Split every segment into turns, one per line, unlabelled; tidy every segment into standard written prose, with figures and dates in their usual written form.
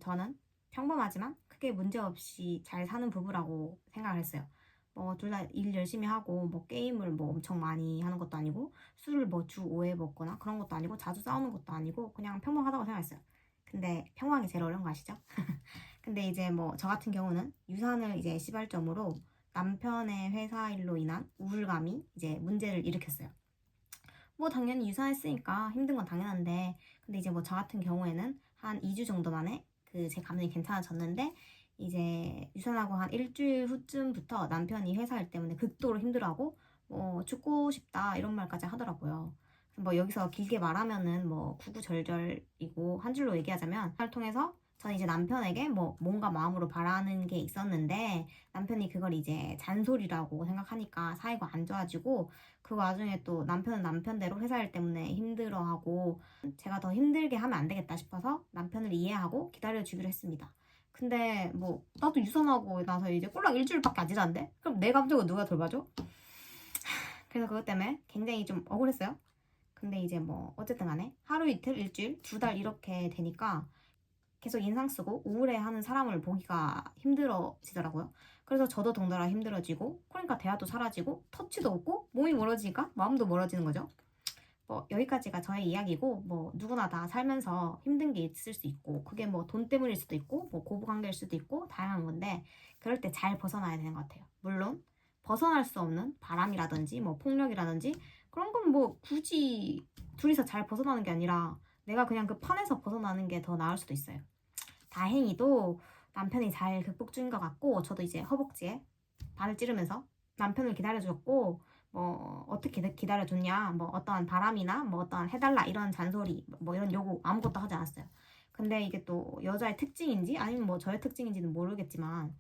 저는 평범하지만 크게 문제없이 잘 사는 부부라고 생각을 했어요. 뭐 둘 다 일 열심히 하고 뭐 게임을 뭐 엄청 많이 하는 것도 아니고 술을 뭐 주 5회 먹거나 그런 것도 아니고 자주 싸우는 것도 아니고 그냥 평범하다고 생각했어요. 근데 평범하기 제일 어려운 거 아시죠? 근데 이제 뭐 저 같은 경우는 유산을 이제 시발점으로 남편의 회사 일로 인한 우울감이 이제 문제를 일으켰어요. 뭐 당연히 유산했으니까 힘든 건 당연한데 근데 이제 뭐 저 같은 경우에는 한 2주 정도 만에 그 제 감정이 괜찮아졌는데 이제 유산하고 한 일주일 후쯤부터 남편이 회사 일 때문에 극도로 힘들어하고 뭐 죽고 싶다 이런 말까지 하더라고요. 뭐 여기서 길게 말하면은 뭐 구구절절이고 한 줄로 얘기하자면 을 통해서 저는 이제 남편에게 뭐 뭔가 마음으로 바라는 게 있었는데 남편이 그걸 이제 잔소리라고 생각하니까 사이가 안 좋아지고 그 와중에 또 남편은 남편대로 회사 일 때문에 힘들어하고 제가 더 힘들게 하면 안 되겠다 싶어서 남편을 이해하고 기다려주기로 했습니다. 근데 뭐 나도 유산하고 나서 이제 꼴랑 일주일밖에 안 지났는데 그럼 내 감정은 누가 돌봐줘? 그래서 그것 때문에 굉장히 좀 억울했어요. 근데 이제 뭐 어쨌든 간에 하루 이틀 일주일 두 달 이렇게 되니까 계속 인상 쓰고 우울해하는 사람을 보기가 힘들어지더라고요. 그래서 저도 덩달아 힘들어지고 그러니까 대화도 사라지고 터치도 없고 몸이 멀어지니까 마음도 멀어지는 거죠. 뭐 여기까지가 저의 이야기고 뭐 누구나 다 살면서 힘든 게 있을 수 있고 그게 뭐 돈 때문일 수도 있고 뭐 고부관계일 수도 있고 다양한 건데 그럴 때 잘 벗어나야 되는 것 같아요. 물론 벗어날 수 없는 바람이라든지 뭐 폭력이라든지 그런 건 뭐 굳이 둘이서 잘 벗어나는 게 아니라 내가 그냥 그 판에서 벗어나는 게 더 나을 수도 있어요. 다행히도 남편이 잘 극복 중인 것 같고 저도 이제 허벅지에 발을 찌르면서 남편을 기다려줬고 뭐 어떻게 기다려줬냐 뭐 어떠한 바람이나 뭐 어떠한 해달라 이런 잔소리 뭐 이런 요구 아무것도 하지 않았어요. 근데 이게 또 여자의 특징인지 아니면 뭐 저의 특징인지는 모르겠지만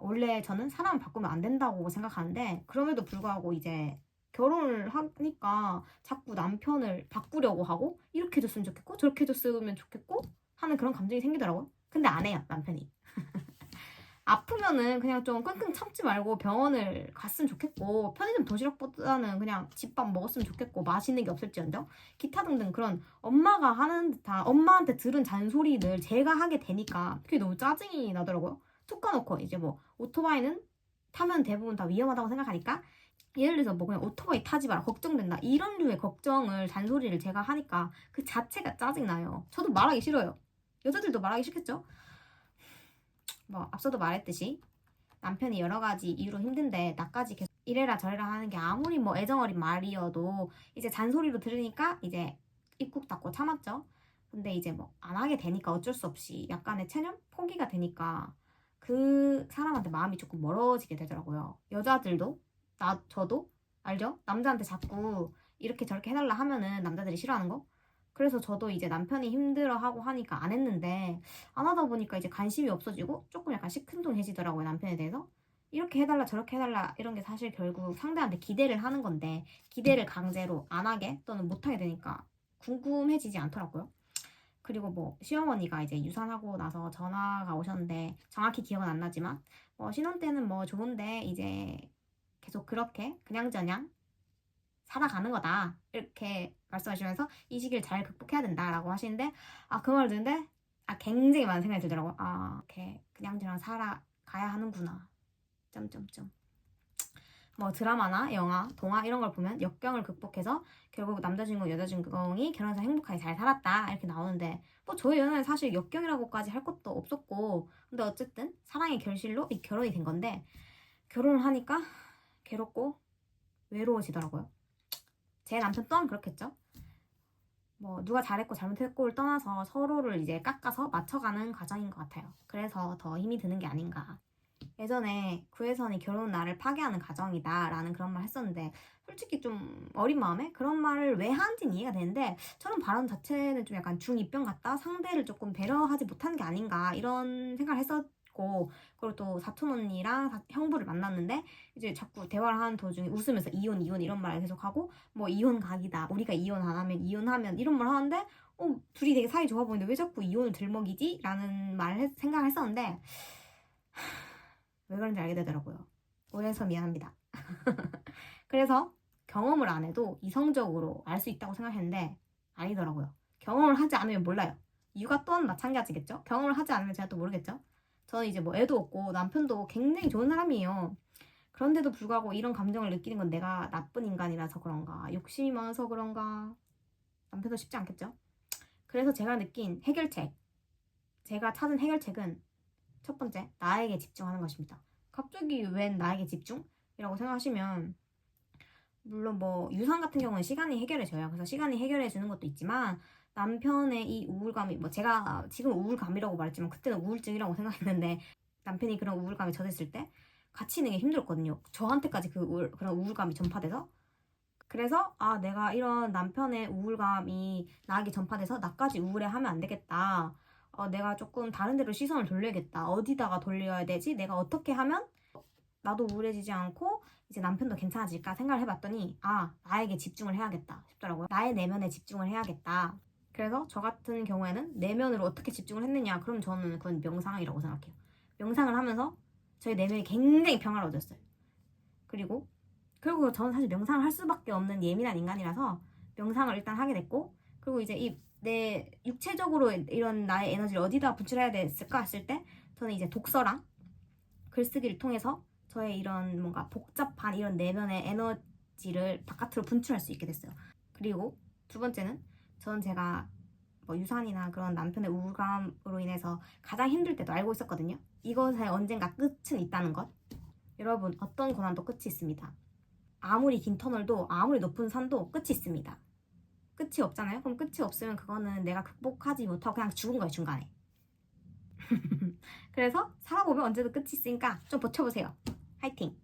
원래 저는 사람을 바꾸면 안 된다고 생각하는데 그럼에도 불구하고 이제 결혼을 하니까 자꾸 남편을 바꾸려고 하고 이렇게 해줬으면 좋겠고 저렇게 해줬으면 좋겠고 하는 그런 감정이 생기더라고요. 근데 안 해요, 남편이. 아프면은 그냥 좀 끙끙 참지 말고 병원을 갔으면 좋겠고 편의점 도시락보다는 그냥 집밥 먹었으면 좋겠고 맛있는 게 없을지언정 기타 등등 그런 엄마가 하는 듯한 엄마한테 들은 잔소리를 제가 하게 되니까 그게 너무 짜증이 나더라고요. 툭 까놓고 이제 뭐 오토바이는 타면 대부분 다 위험하다고 생각하니까 예를 들어서 뭐 그냥 오토바이 타지 마라 걱정된다 이런 류의 걱정을 잔소리를 제가 하니까 그 자체가 짜증나요. 저도 말하기 싫어요. 여자들도 말하기 싫겠죠? 뭐 앞서도 말했듯이 남편이 여러 가지 이유로 힘든데 나까지 계속 이래라 저래라 하는 게 아무리 뭐 애정어린 말이어도 이제 잔소리로 들으니까 이제 입국 닫고 참았죠. 근데 이제 뭐 안 하게 되니까 어쩔 수 없이 약간의 체념? 포기가 되니까 그 사람한테 마음이 조금 멀어지게 되더라고요. 여자들도 저도 알죠? 남자한테 자꾸 이렇게 저렇게 해달라 하면은 남자들이 싫어하는 거? 그래서 저도 이제 남편이 힘들어하고 하니까 안 했는데 안 하다 보니까 이제 관심이 없어지고 조금 약간 시큰둥해지더라고요, 남편에 대해서. 이렇게 해달라 저렇게 해달라 이런 게 사실 결국 상대한테 기대를 하는 건데 기대를 강제로 안 하게 또는 못 하게 되니까 궁금해지지 않더라고요. 그리고 뭐 시어머니가 이제 유산하고 나서 전화가 오셨는데 정확히 기억은 안 나지만 뭐 신혼 때는 뭐 좋은데 이제 계속 그렇게 그냥저냥 살아가는 거다 이렇게 말씀하시면서 이 시기를 잘 극복해야 된다라고 하시는데 그 말을 듣는데 굉장히 많은 생각이 들더라고요. 이렇게 그냥저냥 살아가야 하는구나. 점점점. 뭐 드라마나 영화, 동화 이런 걸 보면 역경을 극복해서 결국 남자 주인공, 여자 주인공이 결혼해서 행복하게 잘 살았다 이렇게 나오는데 뭐 저희 연애는 사실 역경이라고까지 할 것도 없었고 근데 어쨌든 사랑의 결실로 이 결혼이 된 건데 결혼을 하니까 괴롭고 외로워지더라고요. 제 남편 또한 그렇겠죠. 뭐 누가 잘했고 잘못했고를 떠나서 서로를 이제 깎아서 맞춰가는 과정인 것 같아요. 그래서 더 힘이 드는 게 아닌가. 예전에 구혜선이 결혼 나를 파괴하는 가정이다 라는 그런 말 했었는데 솔직히 좀 어린 마음에 그런 말을 왜 하는지는 이해가 되는데 저는 발언 자체는 좀 약간 중2병 같다 상대를 조금 배려하지 못하는 게 아닌가 이런 생각을 했었고 그리고 또 사촌 언니랑 형부를 만났는데 이제 자꾸 대화를 하는 도중에 웃으면서 이혼 이혼 이런 말을 계속하고 뭐 이혼 각이다 우리가 이혼 안 하면 이혼하면 이런 말 하는데 둘이 되게 사이 좋아 보이는데 왜 자꾸 이혼을 들먹이지? 라는 말을 생각을 했었는데 왜 그런지 알게 되더라고요. 오해해서 미안합니다. 그래서 경험을 안 해도 이성적으로 알 수 있다고 생각했는데 아니더라고요. 경험을 하지 않으면 몰라요. 육아 또한 마찬가지겠죠. 경험을 하지 않으면 제가 또 모르겠죠. 저는 이제 뭐 애도 없고 남편도 굉장히 좋은 사람이에요. 그런데도 불구하고 이런 감정을 느끼는 건 내가 나쁜 인간이라서 그런가, 욕심이 많아서 그런가, 남편도 쉽지 않겠죠. 그래서 제가 느낀 해결책, 제가 찾은 해결책은 첫 번째, 나에게 집중하는 것입니다. 갑자기 웬 나에게 집중이라고 생각하시면, 물론 뭐 유산 같은 경우는 시간이 해결해줘요. 그래서 시간이 해결해주는 것도 있지만, 남편의 이 우울감이, 뭐 제가 지금 우울감이라고 말했지만 그때는 우울증이라고 생각했는데, 남편이 그런 우울감에 젖었을 때 같이 있는 게 힘들었거든요. 저한테까지 그런 우울감이 전파돼서. 그래서 내가 이런 남편의 우울감이 나에게 전파돼서 나까지 우울해하면 안 되겠다. 내가 조금 다른 데로 시선을 돌려야겠다. 어디다가 돌려야 되지? 내가 어떻게 하면 나도 우울해지지 않고 이제 남편도 괜찮아질까 생각을 해봤더니 나에게 집중을 해야겠다 싶더라고요. 나의 내면에 집중을 해야겠다. 그래서 저 같은 경우에는 내면으로 어떻게 집중을 했느냐? 그럼 저는 그건 명상이라고 생각해요. 명상을 하면서 저희 내면이 굉장히 평화로워졌어요. 그리고 저는 사실 명상을 할 수밖에 없는 예민한 인간이라서 명상을 일단 하게 됐고, 그리고 이제 이 내 육체적으로 이런 나의 에너지를 어디다 분출해야 됐을까 했을 때 저는 이제 독서랑 글쓰기를 통해서 저의 이런 뭔가 복잡한 이런 내면의 에너지를 바깥으로 분출할 수 있게 됐어요. 그리고 두 번째는 저는 제가 뭐 유산이나 그런 남편의 우울감으로 인해서 가장 힘들 때도 알고 있었거든요. 이것에 언젠가 끝은 있다는 것. 여러분, 어떤 고난도 끝이 있습니다. 아무리 긴 터널도 아무리 높은 산도 끝이 있습니다. 끝이 없잖아요? 그럼 끝이 없으면 그거는 내가 극복하지 못하고 그냥 죽은 거예요, 중간에. 그래서 살아보면 언제도 끝이 있으니까 좀 버텨보세요. 화이팅!